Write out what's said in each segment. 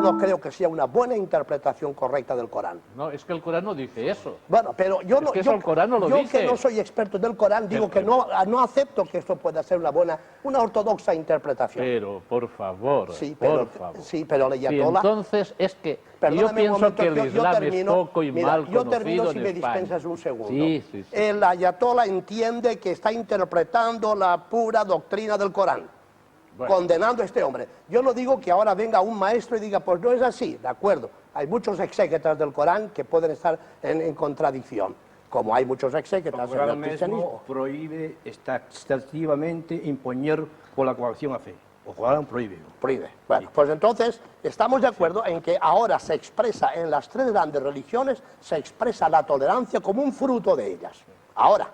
yo no creo que sea una buena interpretación correcta del Corán. No, es que el Corán no dice eso. Bueno, pero yo no, Es que eso el Corán no lo yo dice. que no soy experto del Corán, digo que no acepto que esto pueda ser una ortodoxa interpretación. Pero, por favor, Sí, por favor. sí, pero el Sí, ayatolá... entonces es que yo Perdóname un pienso momento, que el yo Islam termino, es poco y mira, mal yo termino conocido si en me España. dispensas un segundo. Sí, sí, sí. El ayatolá entiende que está interpretando la pura doctrina del Corán, Bueno. condenando a este hombre. Yo no digo que ahora venga un maestro y diga, pues no es así, de acuerdo. Hay muchos exégetas del Corán que pueden estar en contradicción, como hay muchos exégetas en el cristianismo. Prohíbe taxativamente imponer por la coacción a fe. O Corán prohíbe. Prohíbe. Bueno, pues entonces estamos de acuerdo en que ahora se expresa en las tres grandes religiones, se expresa la tolerancia como un fruto de ellas. Ahora,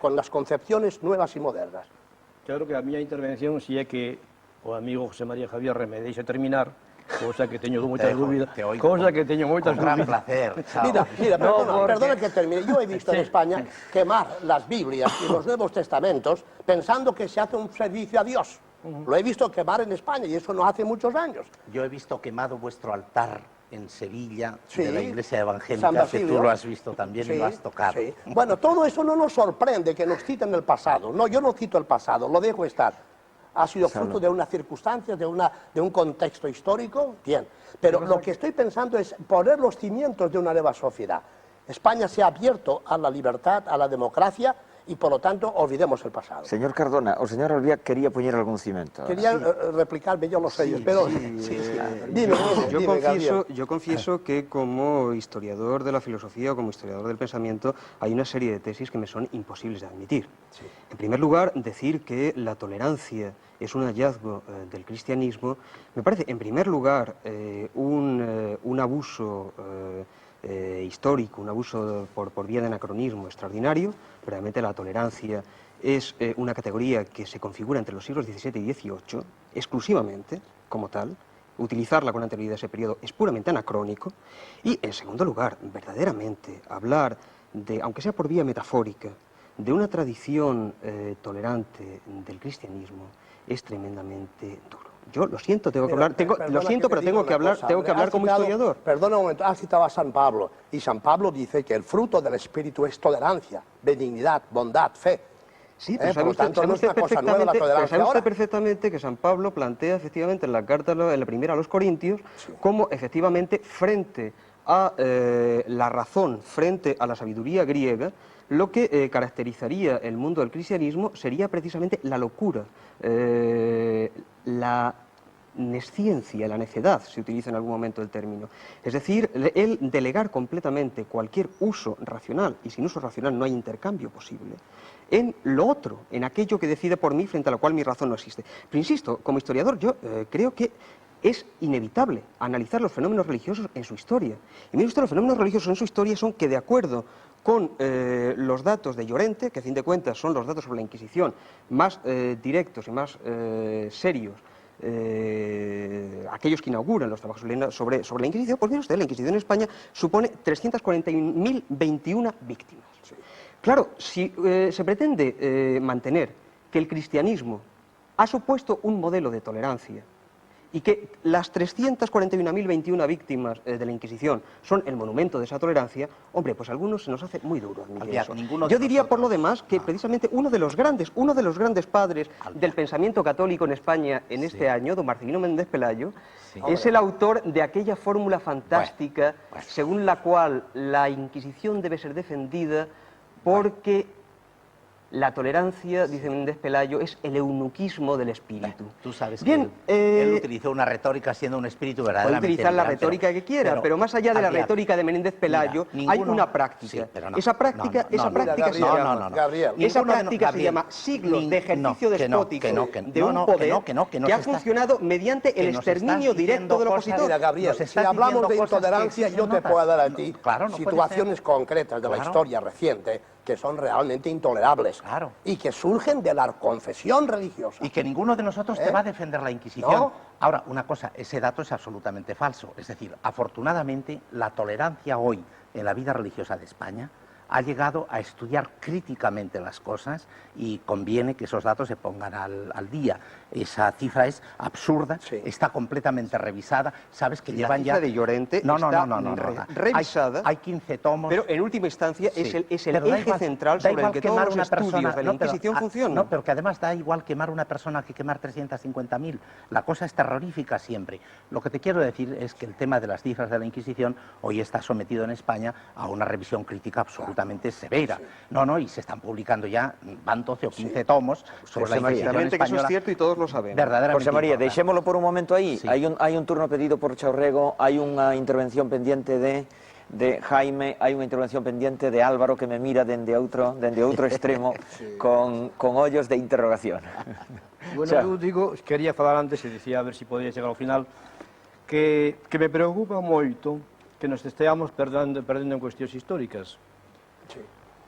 con las concepciones nuevas y modernas. Claro que a miña intervención, si é que o amigo José María Javier me deixa terminar, cousa que teño moitas dúbidas, cousa que teño moitas Con gran dúbidas. placer. Mira, perdona que termine. Yo he visto en España quemar las Biblias y los Nuevos Testamentos pensando que se hace un servicio a Dios. Lo he visto quemar en España y eso no hace muchos años. Yo he visto quemado vuestro altar en Sevilla, Sí, de la Iglesia San Evangélica, que Basilio. tú lo has visto también y lo has tocado. Sí. Bueno, todo eso no nos sorprende que nos citen el pasado. No, yo no cito el pasado, lo dejo estar. Ha sido fruto de unas circunstancias, de un contexto histórico, bien. Pero lo que estoy pensando es poner los cimientos de una nueva sociedad. España se ha abierto a la libertad, a la democracia, y por lo tanto olvidemos el pasado. Señor Cardona, o señor Albiac quería poñer algún cimento. Quería replicarme yo los sellos, pero... Dime, Gabriel. Yo confieso que como historiador de la filosofía o como historiador del pensamiento hay una serie de tesis que me son imposibles de admitir. Sí. En primer lugar, decir que la tolerancia es un hallazgo del cristianismo me parece, en primer lugar, un abuso histórico, un abuso por vía de anacronismo extraordinario. Realmente la tolerancia es una categoría que se configura entre los siglos XVII y XVIII, exclusivamente, como tal. Utilizarla con anterioridad a ese periodo es puramente anacrónico. Y, en segundo lugar, verdaderamente hablar de, aunque sea por vía metafórica, de una tradición tolerante del cristianismo es tremendamente duro. Yo lo siento, tengo que hablar, pero tengo que hablar como historiador. Perdona un momento, has citado a San Pablo, y San Pablo dice que el fruto del Espíritu es tolerancia, benignidad, bondad, fe. Sí, pero sabe usted perfectamente que San Pablo plantea efectivamente en la carta, en la primera a los Corintios, como efectivamente frente a la razón, frente a la sabiduría griega, lo que caracterizaría el mundo del cristianismo sería precisamente la locura, la nesciencia, la necedad, se utiliza en algún momento el término. Es decir, el delegar completamente cualquier uso racional, y sin uso racional no hay intercambio posible, en lo otro, en aquello que decide por mí, frente a lo cual mi razón no existe. Pero insisto, como historiador yo creo que es inevitable analizar los fenómenos religiosos en su historia. Y mire usted, los fenómenos religiosos en su historia son que, de acuerdo con los datos de Llorente, que a fin de cuentas son los datos sobre la Inquisición más directos y más serios, aquellos que inauguran los trabajos sobre la Inquisición, pues mire usted, la Inquisición en España supone 341.021 víctimas. Sí. Claro, si se pretende mantener que el cristianismo ha supuesto un modelo de tolerancia y que las 341.021 víctimas de la Inquisición son el monumento de esa tolerancia, hombre, pues a algunos se nos hace muy duro admitir eso. Yo diría, por lo demás, que precisamente uno de los grandes padres del pensamiento católico en España en este año, don Marcelino Méndez Pelayo, es el autor de aquella fórmula fantástica según la cual la Inquisición debe ser defendida porque la tolerancia, dice Méndez Pelayo, es el eunuquismo del espíritu. Tú sabes bien, que él utilizó una retórica siendo un espíritu verdaderamente... Puede utilizar la retórica que quiera, pero más allá de la retórica de Méndez Pelayo, hay una práctica. Esa práctica se llama siglos de ejercicio despótico de un poder que ha funcionado mediante el exterminio directo del opositor. Mira, Gabriel, si hablamos de intolerancia, yo te puedo dar a ti situaciones concretas de la historia reciente que son realmente intolerables y que surgen de la confesión religiosa. Y que ninguno de nosotros te va a defender la Inquisición. ¿No? Ahora, una cosa, ese dato es absolutamente falso. Es decir, afortunadamente, la tolerancia hoy en la vida religiosa de España ha llegado a estudiar críticamente las cosas y conviene que esos datos se pongan al día. Esa cifra es absurda, está completamente revisada. Sabes que llevan ya... La cifra de Llorente está revisada, hay 15 tomos. pero en última instancia es el Pero da eje igual, central da sobre el igual que quemar todos los una persona, estudios de la Inquisición funcionan. No, pero que además da igual quemar una persona que quemar 350.000. La cosa es terrorífica siempre. Lo que te quiero decir es que el tema de las cifras de la Inquisición hoy está sometido en España a una revisión crítica absolutamente severa. Y se están publicando ya, van 12 o 15 tomos sobre la Inquisición española. Que eso es cierto y todos lo sabemos. Verdaderamente José María, importante. deixémolo por un momento aí. Sí. Hai un turno pedido por Chaurrego, hai unha intervención pendiente de Jaime, hai unha intervención pendiente de Álvaro que me mira dende outro extremo con ollos de interrogación. Bueno, eu digo, quería falar antes e dicía a ver se podía chegar ao final, que me preocupa moito que nos esteamos perdendo en cuestións históricas.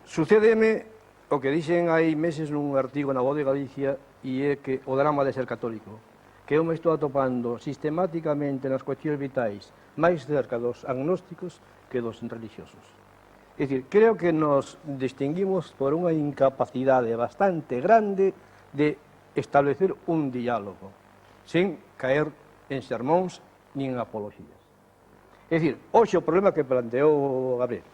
Sucédeme o que dixen hai meses nun artigo na Voz de Galicia e é que o drama de ser católico, que eu me estou atopando sistemáticamente nas cuestións vitais máis cerca dos agnósticos que dos religiosos. É dicir, creo que nos distinguimos por unha incapacidade bastante grande de establecer un diálogo, sin caer en sermóns nin en apologías. É dicir, hoxe o problema que planteou Gabriel,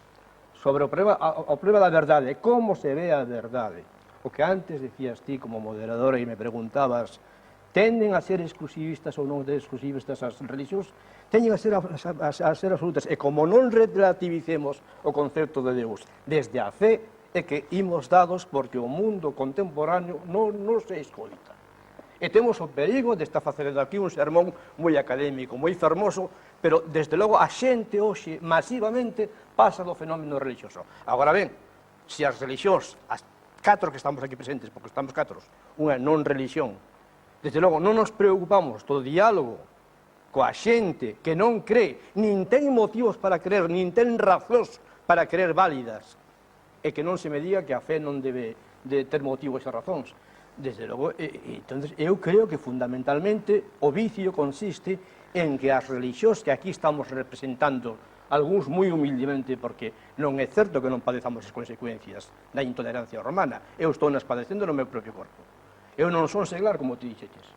sobre o problema da verdade, como se ve a verdade, o que antes decías ti como moderadora e me preguntabas, tenden a ser exclusivistas ou non exclusivistas as religións, teñen a ser absolutas, e como non relativicemos o concepto de Deus desde a fe, é que imos dados porque o mundo contemporáneo non se escoita. E temos o perigo de estar facendo aquí un sermón moi académico, moi fermoso, pero desde logo a xente hoxe masivamente pasa do fenómeno religioso. Agora ben, se as religións, as 4 que estamos aquí presentes, porque estamos 4, unha non religión, desde logo non nos preocupamos do diálogo coa xente que non cree, nin ten motivos para creer, nin ten razóns para creer válidas, e que non se me diga que a fe non debe de ter motivos e razóns. Desde logo, entonces, eu creo que fundamentalmente o vicio consiste en que as religións que aquí estamos representando, algúns moi humildemente, porque non é certo que non padezamos as consecuencias da intolerancia romana, eu estou nas padecendo no meu propio corpo. Eu non son seglar, como ti dixeches.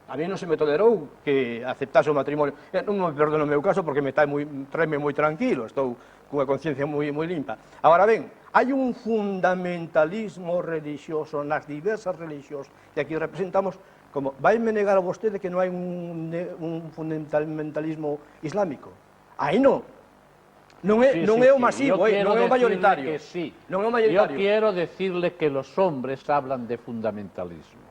A mí non se me tolerou que aceptase o matrimonio. Non me perdono no meu caso porque traeme moi tranquilo, estou cunha conciencia moi limpa. Agora ben, hai un fundamentalismo religioso nas diversas religións que aquí representamos, como vaime negar a vostede que non hai un fundamentalismo islámico. Aí non. Non é o masivo, non é o mayoritario. Non é o mayoritario. Yo quiero decirle que los hombres hablan de fundamentalismo,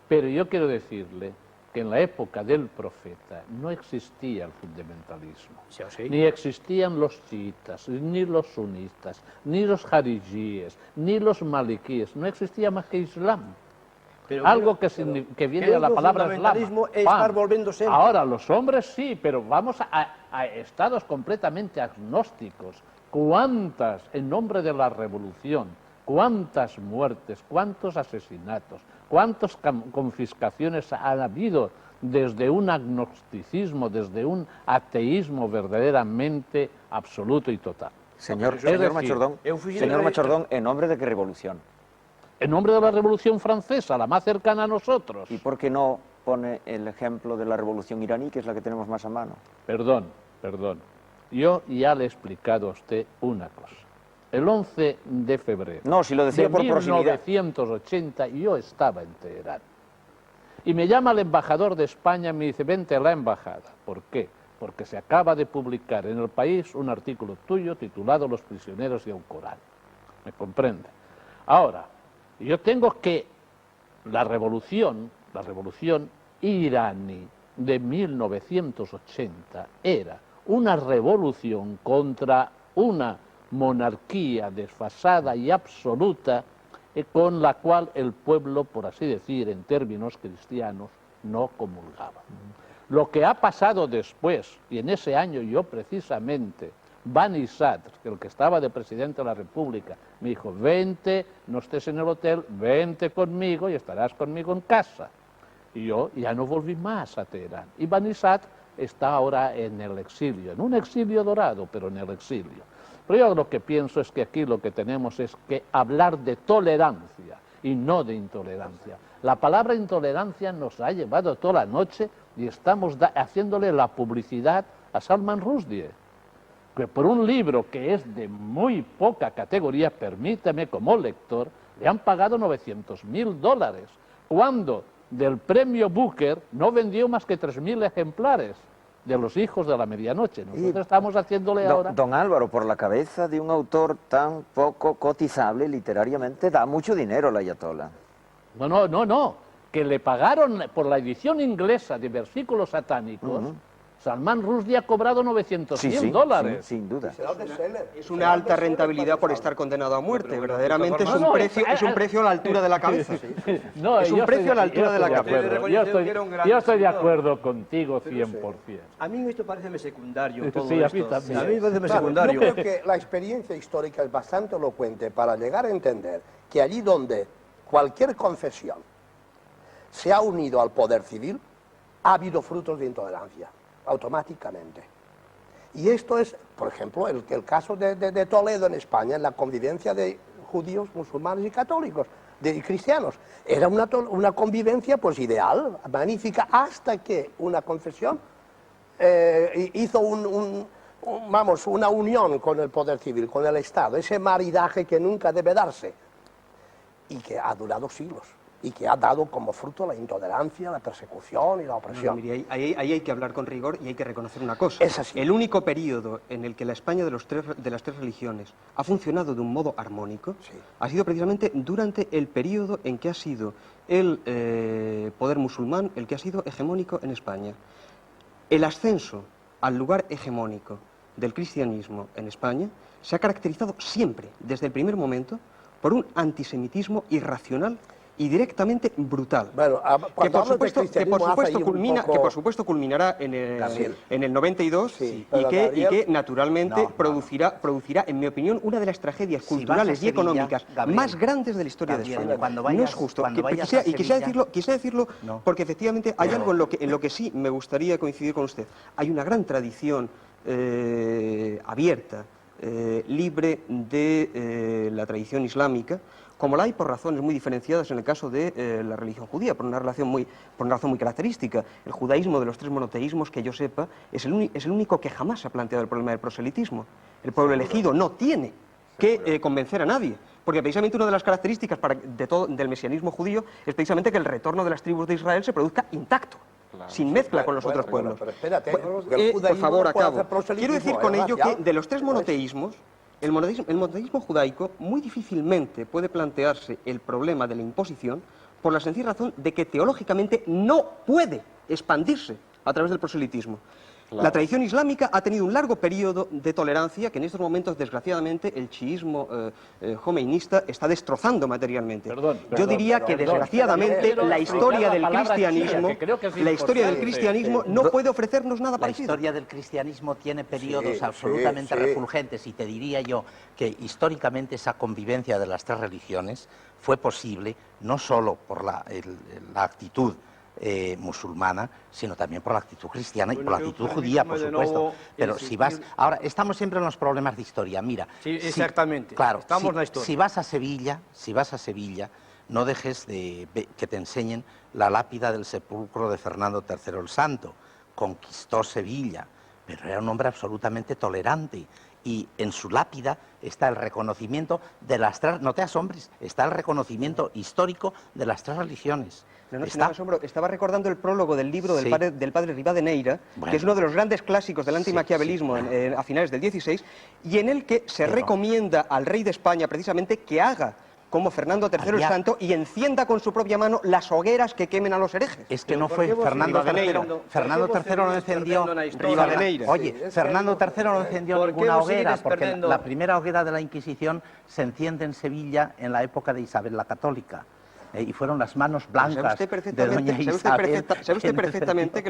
pero yo quiero decirle que en la época del profeta no existía el fundamentalismo, ni existían los chiitas, ni los sunitas, ni los jarijíes, ni los maliquíes, no existía más que Islam. Pero, algo que viene de la palabra fundamentalismo es estar volviendo sempre. Ahora, los hombres sí, pero vamos a estados completamente agnósticos. ¿Cuántas, en nombre de la revolución, cuántas muertes, cuántos asesinatos, cuántas confiscaciones han habido desde un agnosticismo, desde un ateísmo verdaderamente absoluto y total? Señor Machordón, ¿en nombre de qué revolución? En nombre de la Revolución Francesa, la más cercana a nosotros. ¿Y por qué no pone el ejemplo de la Revolución iraní, que es la que tenemos más a mano? Perdón. Yo ya le he explicado a usted una cosa. El 11 de febrero de 1980 yo estaba en Teherán. Y me llama el embajador de España y me dice, vente a la embajada. ¿Por qué? Porque se acaba de publicar en El País un artículo tuyo titulado Los prisioneros y el Corán. ¿Me comprende? Ahora, yo tengo que la revolución iraní de 1980 era una revolución contra una monarquía desfasada y absoluta con la cual el pueblo, por así decir, en términos cristianos, no comulgaba. Lo que ha pasado después, y en ese año yo precisamente, Bani Sadr, el que estaba de presidente de la República, me dijo, vente, no estés en el hotel, vente conmigo y estarás conmigo en casa. Y yo ya no volví más a Teherán. Y Bani Sadr está ahora en el exilio, en un exilio dorado, pero en el exilio. Pero yo lo que pienso es que aquí lo que tenemos es que hablar de tolerancia y no de intolerancia. La palabra intolerancia nos ha llevado toda la noche y estamos haciéndole la publicidad a Salman Rushdie, que por un libro que es de muy poca categoría, permíteme como lector, le han pagado $900.000, cuando del premio Booker no vendió más que 3.000 ejemplares de Los hijos de la medianoche. Nosotros estamos haciéndole ahora... Don Álvaro, por la cabeza de un autor tan poco cotizable literariamente, da mucho dinero la ayatolá. No, que le pagaron por la edición inglesa de Versículos satánicos. Salman Rushdie ha cobrado $900.000. Sin duda. Es una alta rentabilidad por estar condenado a muerte. Verdaderamente es un precio a la altura de la cabeza. No, es un precio a la altura de la cabeza. Yo estoy de acuerdo contigo 100%. A mí esto parece secundario todo Sí, a mí esto. también. A mí me parece Claro, secundario. yo creo que la experiencia histórica es bastante elocuente para llegar a entender que allí donde cualquier confesión se ha unido al poder civil, ha habido frutos de intolerancia, automáticamente. Y esto es, por ejemplo, el caso de Toledo en España, en la convivencia de judíos, musulmanes y católicos, de cristianos. Era una convivencia pues ideal, magnífica, hasta que una confesión hizo una unión con el poder civil, con el Estado, ese maridaje que nunca debe darse y que ha durado siglos y que ha dado como fruto la intolerancia, la persecución y la opresión. No, mire, ahí hay que hablar con rigor y hay que reconocer una cosa. Es así. El único periodo en el que la España de las tres religiones ha funcionado de un modo armónico ha sido precisamente durante el periodo en que ha sido el poder musulmán el que ha sido hegemónico en España. El ascenso al lugar hegemónico del cristianismo en España se ha caracterizado siempre, desde el primer momento, por un antisemitismo irracional y directamente brutal, Bueno, que por supuesto culminará en el 92 y que naturalmente producirá, en mi opinión, una de las tragedias culturales y económicas más grandes de la historia de España. No es justo. Quisiera decirlo porque efectivamente hay algo en lo que sí me gustaría coincidir con usted. Hay una gran tradición abierta, libre de la tradición islámica, como la hay por razones muy diferenciadas en el caso de la religión judía, por una razón muy característica. El judaísmo de los tres monoteísmos, que yo sepa, es el único que jamás ha planteado el problema del proselitismo. El pueblo elegido no tiene que convencer a nadie, porque precisamente una de las características del mesianismo judío es precisamente que el retorno de las tribus de Israel se produzca intacto, sin mezcla con los otros pueblos. Pero espérate, Por favor, acabo. Quiero decir con ello que de los tres monoteísmos, el monoteísmo judaico muy difícilmente puede plantearse el problema de la imposición por la sencilla razón de que teológicamente no puede expandirse a través del proselitismo. Claro. La tradición islámica ha tenido un largo periodo de tolerancia que en estos momentos, desgraciadamente, el chiismo jomeinista está destrozando materialmente. Yo diría que, desgraciadamente, la historia del cristianismo no puede ofrecernos nada parecido. La historia del cristianismo tiene periodos absolutamente refulgentes y te diría yo que históricamente esa convivencia de las tres religiones fue posible no solo por la actitud musulmana, sino también por la actitud cristiana y por la actitud judía, por supuesto. Pero si vas... Ahora, estamos siempre en los problemas de historia. Mira... Sí, exactamente. Claro, estamos en la historia. Si vas a Sevilla, no dejes que te enseñen la lápida del sepulcro de Fernando III el Santo. Conquistó Sevilla, pero era un hombre absolutamente tolerante. Y en su lápida está el reconocimiento de las tres... No te asombres, está el reconocimiento histórico de las tres religiones. No me asombro. Estaba recordando el prólogo del libro del padre Rivadeneira, que es uno de los grandes clásicos del antimaquiavelismo a finales del XVI, y en el que se recomienda al rey de España precisamente que haga como Fernando III el Santo y encienda con su propia mano las hogueras que quemen a los herejes. Es que no fue Fernando III. Fernando III no encendió... Oye, Fernando III no encendió ninguna hoguera, porque la primera hoguera de la Inquisición se enciende en Sevilla en la época de Isabel la Católica. Y fueron las manos blancas de doña Isabel. ¿Sabe usted perfectamente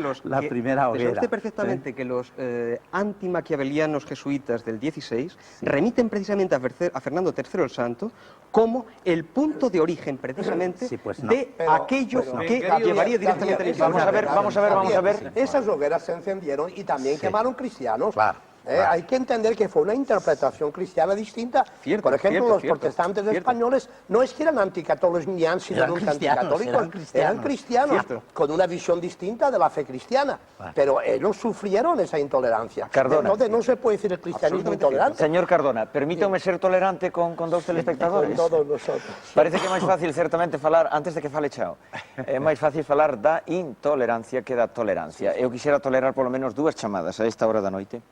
que los antimaquiavelianos jesuitas del XVI remiten precisamente a Fernando III el Santo como el punto de origen precisamente de aquello que llevaría directamente a la Inquisición? Vamos a ver. Esas hogueras se encendieron y también quemaron cristianos. Claro. Hay que entender que fue una interpretación cristiana distinta. Cierto, Por ejemplo, cierto, los cierto, protestantes cierto. españoles no es que eran anticatólicos ni han sido Eran nunca cristianos, anticatólicos, eran cristianos con una visión distinta de la fe cristiana. Pero ellos sufrieron esa intolerancia. Cardona. Entonces no se puede decir el cristianismo intolerante. Señor Cardona, permítame ser tolerante con dos Con telespectadores. todos nosotros. Parece que é máis fácil, certamente, falar, antes de que fale Chao, é máis fácil falar da intolerancia que da tolerancia. Eu quixera tolerar polo menos 2 chamadas a esta hora da noite.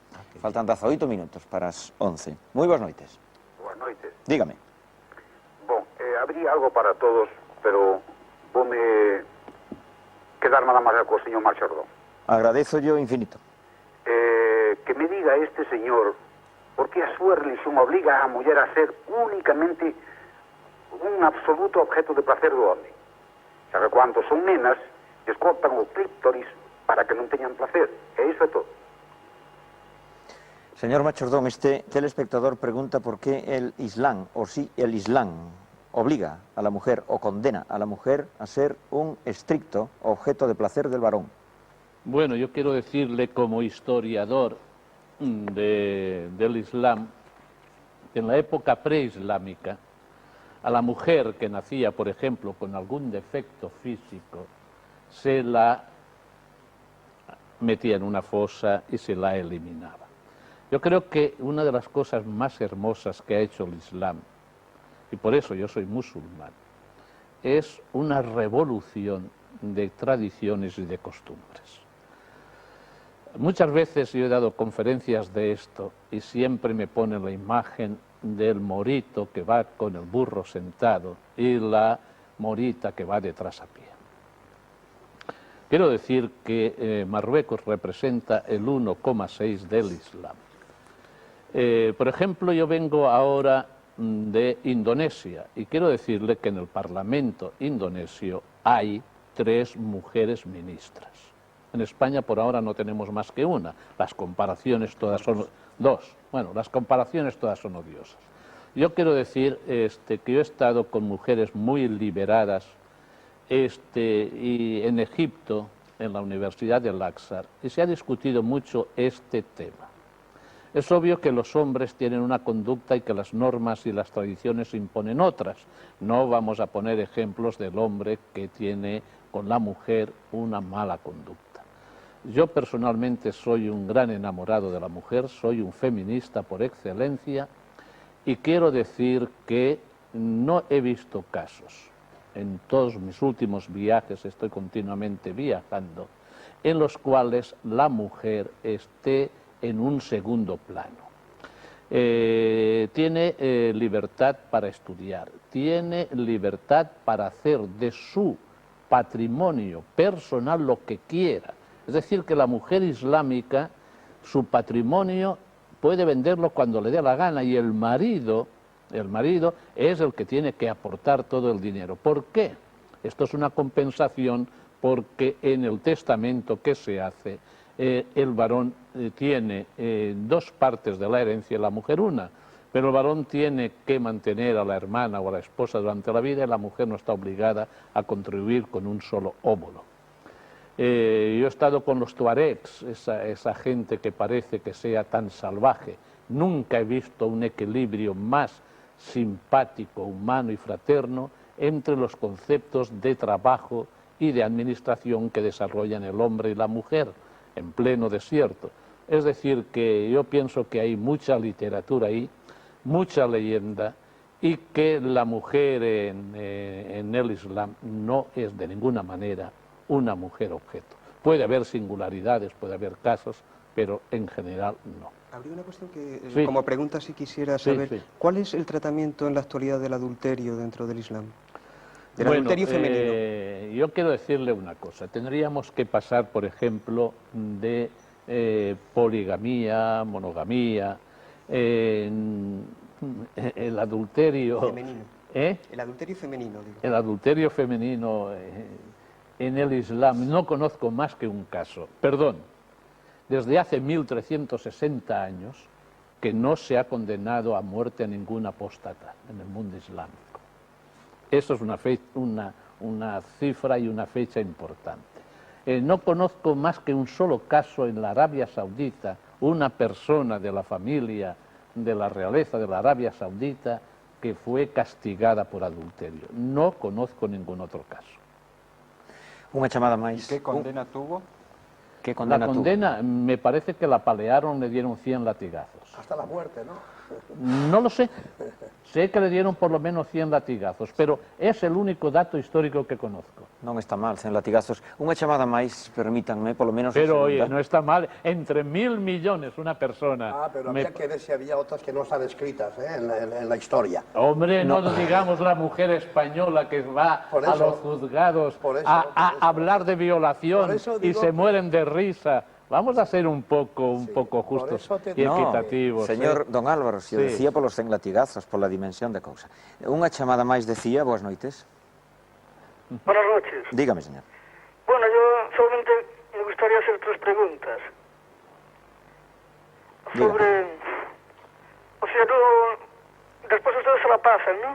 Faltan 18 minutos para as 11. Moi boas noites. Boas noites. Dígame. Bon, habría algo para todos, pero voume quedar nada máis co señor Marchardón. Agradezo yo infinito. Que me diga este señor por que a súa religión obliga a muller a ser únicamente un absoluto objeto de placer do home. Xa que cando son nenas, descortan o clítoris para que non teñan placer. E iso é todo. Señor Machordón, este telespectador pregunta por qué el Islam, o si el Islam, obliga a la mujer o condena a la mujer a ser un estricto objeto de placer del varón. Bueno, yo quiero decirle como historiador del Islam, que en la época preislámica, a la mujer que nacía, por ejemplo, con algún defecto físico, se la metía en una fosa y se la eliminaba. Yo creo que una de las cosas más hermosas que ha hecho el Islam, y por eso yo soy musulmán, es una revolución de tradiciones y de costumbres. Muchas veces yo he dado conferencias de esto y siempre me ponen la imagen del morito que va con el burro sentado y la morita que va detrás a pie. Quiero decir que Marruecos representa el 1,6 del Islam. Por ejemplo, yo vengo ahora de Indonesia y quiero decirle que en el Parlamento indonesio hay 3 mujeres ministras. En España por ahora no tenemos más que una. Las comparaciones todas son 2. Bueno, las comparaciones todas son odiosas. Yo quiero decir que yo he estado con mujeres muy liberadas y en Egipto, en la Universidad de Al-Azhar, y se ha discutido mucho este tema. Es obvio que los hombres tienen una conducta y que las normas y las tradiciones imponen otras. No vamos a poner ejemplos del hombre que tiene con la mujer una mala conducta. Yo personalmente soy un gran enamorado de la mujer, soy un feminista por excelencia y quiero decir que no he visto casos, en todos mis últimos viajes estoy continuamente viajando, en los cuales la mujer esté en un segundo plano. Tiene libertad para estudiar, tiene libertad para hacer de su patrimonio personal lo que quiera. Es decir, que la mujer islámica, su patrimonio puede venderlo cuando le dé la gana y el marido es el que tiene que aportar todo el dinero. ¿Por qué? Esto es una compensación porque en el testamento que se hace el varón tiene 2 partes de la herencia y la mujer una, pero el varón tiene que mantener a la hermana o a la esposa durante la vida y la mujer no está obligada a contribuir con un solo óvulo. Yo he estado con los tuaregs, esa gente que parece que sea tan salvaje. Nunca he visto un equilibrio más simpático, humano y fraterno entre los conceptos de trabajo y de administración que desarrollan el hombre y la mujer en pleno desierto. Es decir, que yo pienso que hay mucha literatura ahí, mucha leyenda, y que la mujer en el Islam no es de ninguna manera una mujer objeto. Puede haber singularidades, puede haber casos, pero en general no. Habría una cuestión que, Sí. como pregunta, si quisiera saber, sí. ¿cuál es el tratamiento en la actualidad del adulterio dentro del Islam? Del adulterio femenino. Yo quiero decirle una cosa. Tendríamos que pasar, por ejemplo, de poligamía, monogamía, el adulterio... Femenino. ¿Eh? El adulterio femenino, digo. El adulterio femenino en el Islam no conozco más que un caso. Perdón, desde hace 1360 años que no se ha condenado a muerte a ningún apóstata en el mundo islámico. Eso es una cifra y una fecha importante. No conozco más que un solo caso en la Arabia Saudita una persona de la familia de la realeza de la Arabia Saudita que fue castigada por adulterio. No conozco ningún otro caso. Unha chamada máis. ¿Qué condena tuvo? Que condena La condena, me parece que la apalearon, le dieron 100 latigazos. Hasta la muerte, ¿no? No lo sé. Sé que le dieron por lo menos 100 latigazos, pero es el único dato histórico que conozco. Non está mal, 100 latigazos. Unha chamada máis, permítanme, polo menos a Pero oye, segunda. no está mal, entre 1000 millones una persona. Ah, pero había que ver si había otras que no están escritas en la historia. Hombre, no digamos la mujer española que va Por a eso, los juzgados por eso, a hablar de violación Por eso y digo se que- mueren de risa. Vamos a ser un poco justos eso te y digo. equitativos. Señor Don Álvaro, se o Sí. decía polos 100 latigazos, pola dimensión da cousa. Unha chamada máis decía, boas noites. Buenas noches. Dígame, señor. Bueno, yo solamente me gustaría hacer 3 preguntas. Diga. Sobre... O sea, después ustedes se la pasan, ¿no?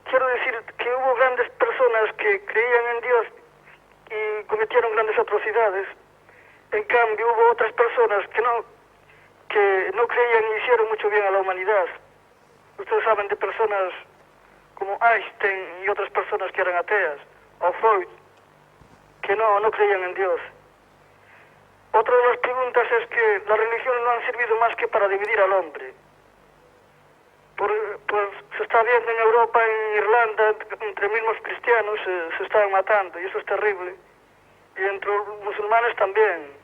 Quiero decir que hubo grandes personas que creían en Dios y cometieron grandes atrocidades. En cambio, hubo otras personas que no creían y hicieron mucho bien a la humanidad. Ustedes saben de personas como Einstein y otras personas que eran ateas, o Freud, que no creían en Dios. Otra de las preguntas es que las religiones no han servido más que para dividir al hombre. Pues se está viendo en Europa, en Irlanda, entre mismos cristianos se están matando, y eso es terrible. Y entre los musulmanes también.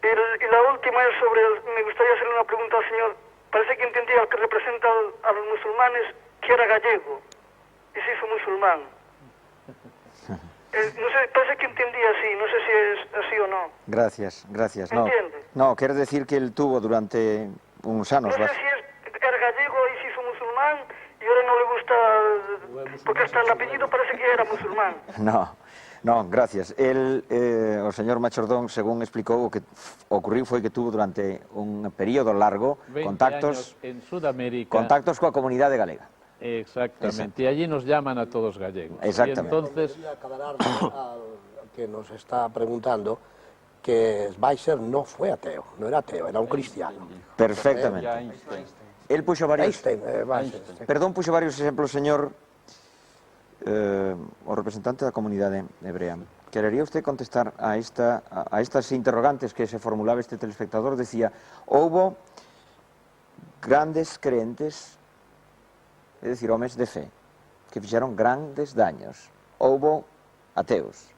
Y la última es sobre, me gustaría hacerle una pregunta al señor. Parece que entendía al que representa a los musulmanes que era gallego y se hizo musulmán. No sé, parece que entendía así, no sé si es así o no. Gracias, gracias. No, ¿Entiende? no, quer decir que él tuvo durante uns anos... No sé si era gallego y se hizo musulmán y ahora no le gusta, porque hasta el apellido parece que era musulmán. No, gracias. El, o señor Machordón, según explicou, o que ocurriu foi que tuvo durante un período largo 20 contactos años en Sudamérica. contactos coa comunidade galega. Exactamente, y allí nos llaman a todos gallegos. Exactamente. Y entonces, Quería aclarar al que nos está preguntando que Schweitzer no fue ateo, no era ateo, era un cristiano. Perfectamente. Ya Einstein. El puxo varios... Einstein, Schweitzer. Perdón, puxo varios exemplos, señor o representante da comunidade hebrea. Querería usted contestar a estas interrogantes que se formulaba este telespectador? Decía, houbo grandes creentes, é dicir, homes de fe, que fixeron grandes daños. Houbo ateos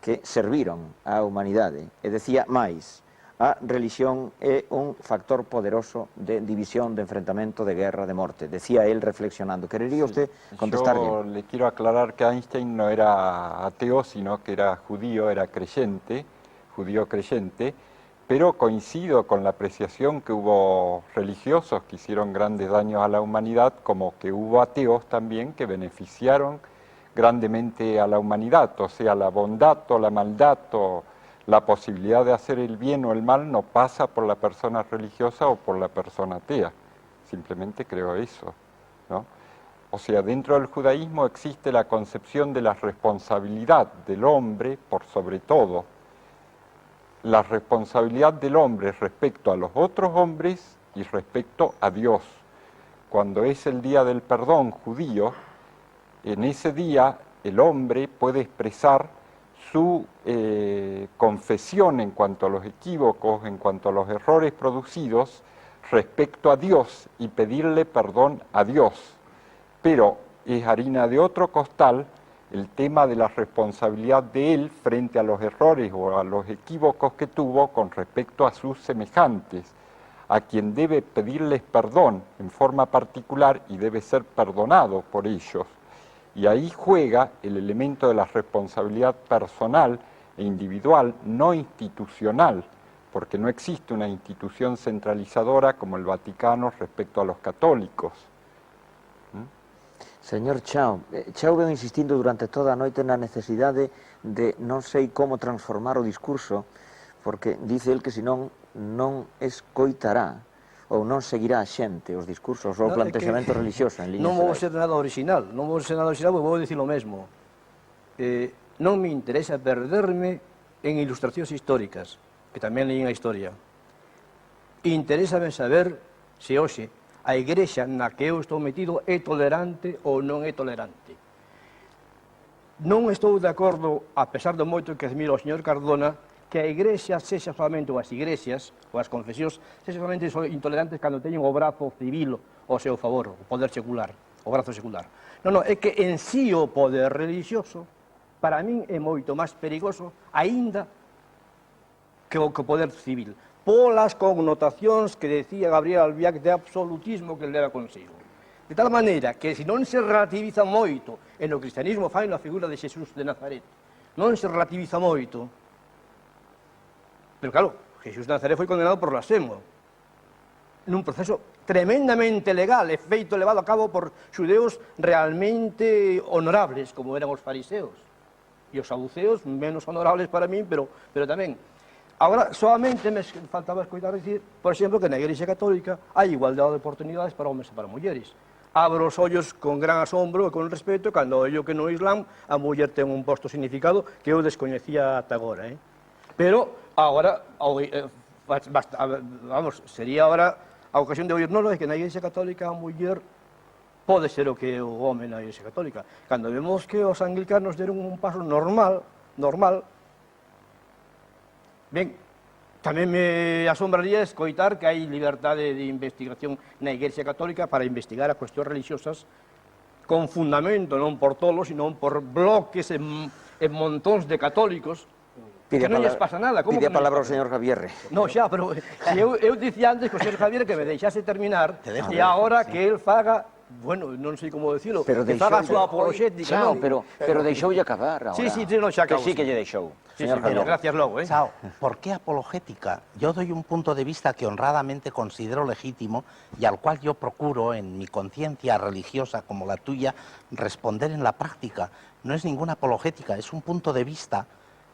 que serviron á humanidade. E decía máis, a religión é un factor poderoso de división, de enfrentamento, de guerra, de morte. Decía él reflexionando. ¿Querería usted contestarle? Yo le quiero aclarar que Einstein no era ateo, sino que era judío, era creyente, judío creyente, pero coincido con la apreciación que hubo religiosos que hicieron grandes daños a la humanidad, como que hubo ateos también que beneficiaron grandemente a la humanidad, o sea, la bondad o la maldad o la posibilidad de hacer el bien o el mal no pasa por la persona religiosa o por la persona atea, simplemente creo eso, ¿no? O sea, dentro del judaísmo existe la concepción de la responsabilidad del hombre por sobre todo, la responsabilidad del hombre respecto a los otros hombres y respecto a Dios. Cuando es el día del perdón judío, en ese día el hombre puede expresar su confesión en cuanto a los equívocos, en cuanto a los errores producidos respecto a Dios y pedirle perdón a Dios. Pero es harina de otro costal el tema de la responsabilidad de él frente a los errores o a los equívocos que tuvo con respecto a sus semejantes, a quien debe pedirles perdón en forma particular y debe ser perdonado por ellos. Y ahí juega el elemento de la responsabilidad personal e individual, no institucional, porque no existe una institución centralizadora como el Vaticano respecto a los católicos. Señor Chao, Chao veo insistindo durante toda a noite na necesidade de non sei como transformar o discurso, porque dice el que senón non escoitará ou non seguirá a xente os discursos ou o plantexamento religioso en líneas Non vou xerais. ser nada original, non vou ser nada original, porque vou dicir o mesmo. Non me interesa perderme en ilustracións históricas. que tamén leí a historia. Interésame saber se hoxe a igrexa na que eu estou metido é tolerante ou non é tolerante. Non estou de acordo, a pesar do moito que admiro ao señor Cardona, que a igrexa sexa solamente, ou as igrexas, ou as confesións, sexa solamente intolerantes cando teñen o brazo civil ao seu favor, o poder secular, o brazo secular. Non, é que en sí o poder religioso, para min é moito máis perigoso, aínda que o poder civil, polas connotacións que decía Gabriel Albiac de absolutismo que leva consigo. De tal maneira que se non se relativiza moito, e no cristianismo fai na figura de Xesús de Nazaret, non se relativiza moito, pero claro, Xesús de Nazaret foi condenado por blasfemo, nun proceso tremendamente legal, e feito levado a cabo por xudeus realmente honorables, como eran os fariseos, e os saduceos menos honorables para min, pero tamén. Agora, solamente me faltaba escoitar dicir, por exemplo, que na Igrexa Católica hai igualdade de oportunidades para homens e para mulleres. Abro os ollos con gran asombro e con respeto cando ollo que no Islam a muller ten un posto significado que eu descoñecía ata agora. Pero, agora, vamos, sería agora a ocasión de oír, non, é que na Igrexa Católica a muller pode ser o que é o home na Igrexa Católica. Cando vemos que os anglicanos deron un paso normal, ben, tamén me asombraría escoitar que hai liberdade de investigación na Igrexa Católica para investigar as cuestións religiosas con fundamento, non por tolos, sino por bloques en montóns de católicos, que non lles pasa nada. Pide a palabra ao señor Javierre. Non, xa, pero eu dicía antes que o señor Javier que me deixase terminar, e agora que el faga, bueno, non sei como decirlo, que faga a súa apologética, non? non? Pero deixoulle acabar agora. Sí, non, xa acabo. Que sí que lle deixou. Señor Javier, gracias logo, Chao, ¿por qué apologética? Yo doy un punto de vista que honradamente considero legítimo y al cual yo procuro, en mi conciencia religiosa como la tuya, responder en la práctica. No es ninguna apologética, es un punto de vista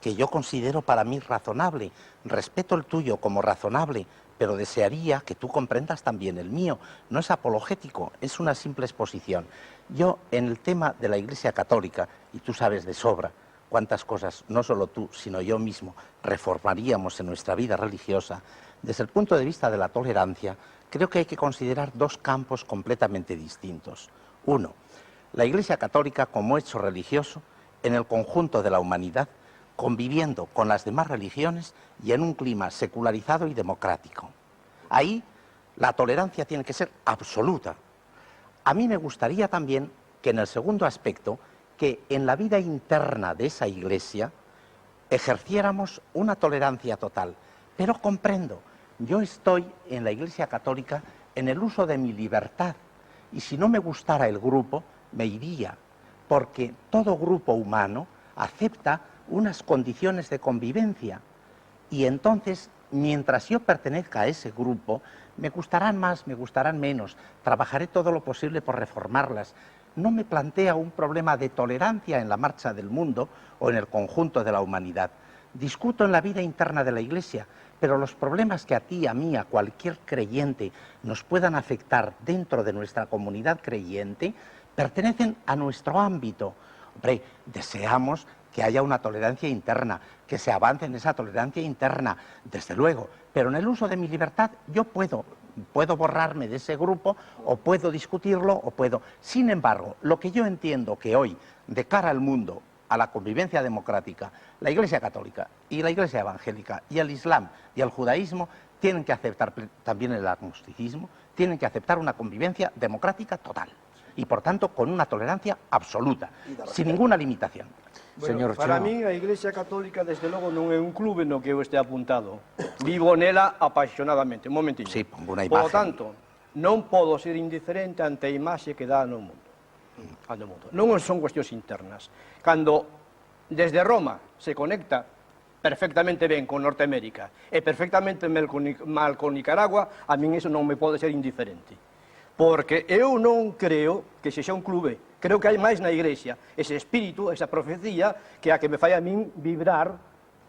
que yo considero para mí razonable. Respeto el tuyo como razonable, pero desearía que tú comprendas también el mío. No es apologético, es una simple exposición. Yo, en el tema de la Iglesia Católica, y tú sabes de sobra cuántas cosas, no solo tú, sino yo mismo, reformaríamos en nuestra vida religiosa, desde el punto de vista de la tolerancia, creo que hay que considerar dos campos completamente distintos. Uno, la Iglesia Católica como hecho religioso en el conjunto de la humanidad, conviviendo con las demás religiones y en un clima secularizado y democrático. Ahí la tolerancia tiene que ser absoluta. A mí me gustaría también que en el segundo aspecto, que en la vida interna de esa iglesia ejerciéramos una tolerancia total. Pero comprendo, yo estoy en la Iglesia Católica en el uso de mi libertad y si no me gustara el grupo, me iría, porque todo grupo humano acepta unas condiciones de convivencia y entonces, mientras yo pertenezca a ese grupo, me gustarán más, me gustarán menos, trabajaré todo lo posible por reformarlas. No me plantea un problema de tolerancia en la marcha del mundo o en el conjunto de la humanidad. Discuto en la vida interna de la Iglesia, pero los problemas que a ti, a mí, a cualquier creyente nos puedan afectar dentro de nuestra comunidad creyente, pertenecen a nuestro ámbito. Hombre, deseamos que haya una tolerancia interna, que se avance en esa tolerancia interna, desde luego, pero en el uso de mi libertad yo puedo borrarme de ese grupo o puedo discutirlo o puedo... Sin embargo, lo que yo entiendo que hoy, de cara al mundo, a la convivencia democrática, la Iglesia Católica y la Iglesia Evangélica y el Islam y el judaísmo tienen que aceptar también el agnosticismo, tienen que aceptar una convivencia democrática total y por tanto con una tolerancia absoluta, sin ninguna limitación. Bueno, para mí a Iglesia Católica desde logo non é un clube no que eu este apuntado. Vivo nela apaixonadamente. Un momentinho. Sí, pongo unha imagen. Por lo tanto, non podo ser indiferente ante a imaxe que dá no mundo. Non son cuestións internas. Cando desde Roma se conecta perfectamente ben con Norteamérica e perfectamente mal con Nicaragua, a min iso non me pode ser indiferente. Porque eu non creo que sexa un clube. Creo que hai máis na Iglesia, ese espírito, esa profecía, que a que me fai a min vibrar,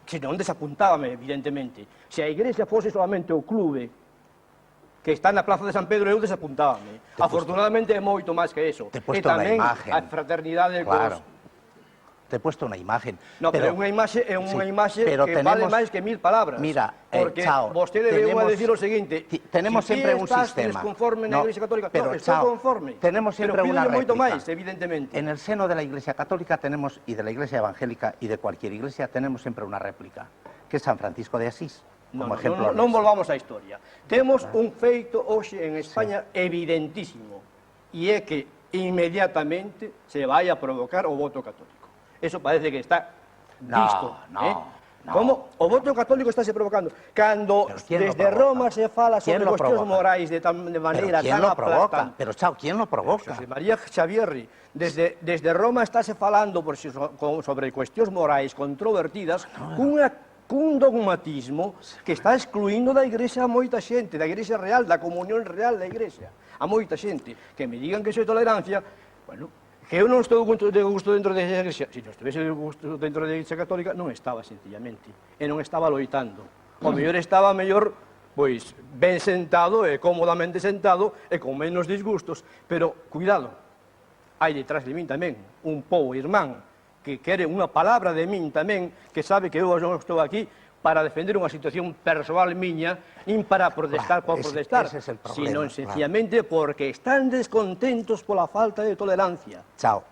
que non desapuntábame, evidentemente. Se a Iglesia fose solamente o clube que está na Plaza de San Pedro, eu desapuntábame. Afortunadamente é moito máis que eso. Te he puesto e tamén la imagen. a fraternidade claro. te he puesto unha imagen. No, pero unha imaxe é unha imaxe que vale máis que 1000 palabras. Mira, porque chao, vostede veu a decir o seguinte, tenemos si sempre un estás sistema. desconforme na Iglesia Católica, pero, no, estou conforme. Tenemos siempre pero una moito réplica. máis, evidentemente. En el seno de la Iglesia Católica tenemos, y de la Iglesia Evangélica y de cualquier iglesia, tenemos siempre una réplica, que es San Francisco de Asís. Como ejemplo Non volvamos á historia. Temos un feito hoxe en España evidentísimo, e é que inmediatamente se vai a provocar o voto católico. Eso parece que está visto. Como o voto católico estáse provocando. Cando desde Roma se fala sobre cuestións morais de maneira tan aplastante. Pero, chao, ¿quién lo provoca? José María Xavierri, desde Roma estáse falando sobre cuestións morais controvertidas cun dogmatismo que está excluindo da Igrexa a moita xente, da Igrexa real, da comunión real da Igrexa. A moita xente que me digan que iso é tolerancia, bueno, que eu non estou de gusto dentro da Igrexa. Se non estivese de gusto dentro da Igrexa Católica, non estaba, sencillamente. E non estaba loitando. O mellor estaba pois, ben sentado e cómodamente sentado e con menos disgustos. Pero, cuidado, hai detrás de min tamén un pobo irmán que quere unha palabra de min tamén, que sabe que eu non estou aquí para defender unha situación persoal miña, nin para protestar por protestar, sino sencillamente porque están descontentos pola falta de tolerancia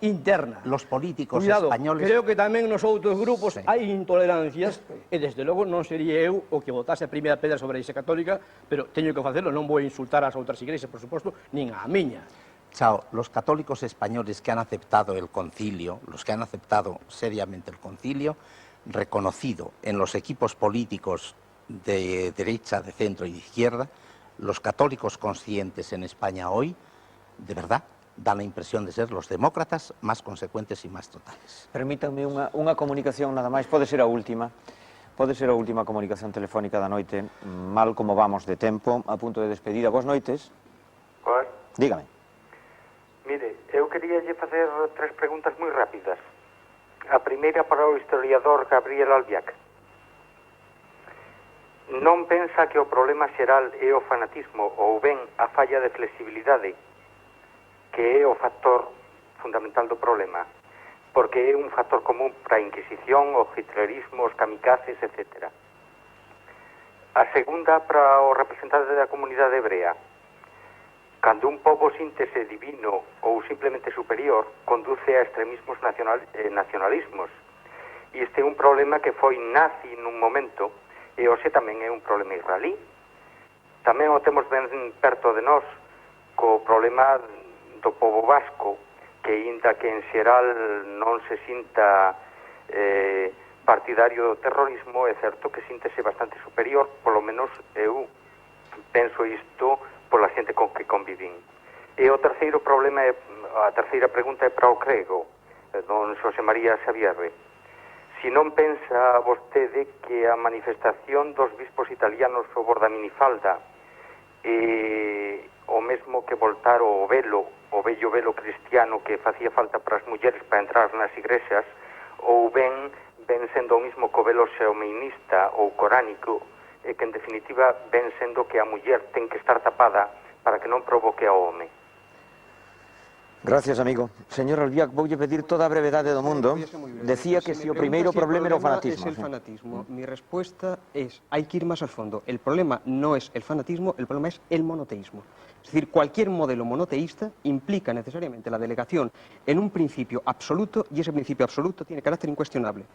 interna. Los políticos españoles... Creo que tamén nos outros grupos hai intolerancias, e desde logo non sería eu o que botase a primeira pedra sobre a Igrexa Católica, pero teño que facelo, non vou insultar ás outras iglesias, por suposto, nin a miña. Chao, los católicos españoles que han aceptado el concilio, los que han aceptado seriamente el concilio, reconocido en los equipos políticos de derecha, de centro y de izquierda, los católicos conscientes en España hoy, de verdad, dan la impresión de ser los demócratas más consecuentes y más totales. Permítanme unha comunicación nada máis, pode ser a última comunicación telefónica da noite, mal como vamos de tempo, a punto de despedida. Boas noites. Boas. Dígame. Mire, eu queríalle facer 3 preguntas moi rápidas. A primeira para o historiador Gabriel Albiac. Non pensa que o problema xeral é o fanatismo ou ben a falla de flexibilidade, que é o factor fundamental do problema, porque é un factor común para a Inquisición, o hitlerismo, os kamikazes, etc. A segunda para o representante da comunidade hebrea. Cando un pobo síntese divino ou simplemente superior, conduce a extremismos nacionalismos. E este é un problema que foi nazi nun momento, e hoxe tamén é un problema israelí. Tamén o temos ben perto de nós, co problema do pobo vasco, que inda que en xeral non se sinta partidario do terrorismo, é certo que síntese bastante superior, polo menos eu penso isto pola xente con que convivín. E o terceiro problema, a terceira pregunta é para o crego, don Xosé María Xavierre. Si non pensa vostede que a manifestación dos bispos italianos sobre da minifalda é o mesmo que voltar o velo, o vello velo cristiano que facía falta para as mulleres para entrar nas igrexas, ou ben sendo o mismo co velo xeominista ou coránico, e que en definitiva ven sendo que a muller ten que estar tapada para que non provoque ao home. Gracias, amigo. Señor Albiac, voulle pedir toda a brevedade do mundo. Decía que si o primeiro problema era o fanatismo. Es el fanatismo. Mi respuesta es, hay que ir más al fondo. El problema no es el fanatismo, el problema es el monoteísmo. Es decir, cualquier modelo monoteísta implica necesariamente la delegación en un principio absoluto, y ese principio absoluto tiene carácter incuestionable.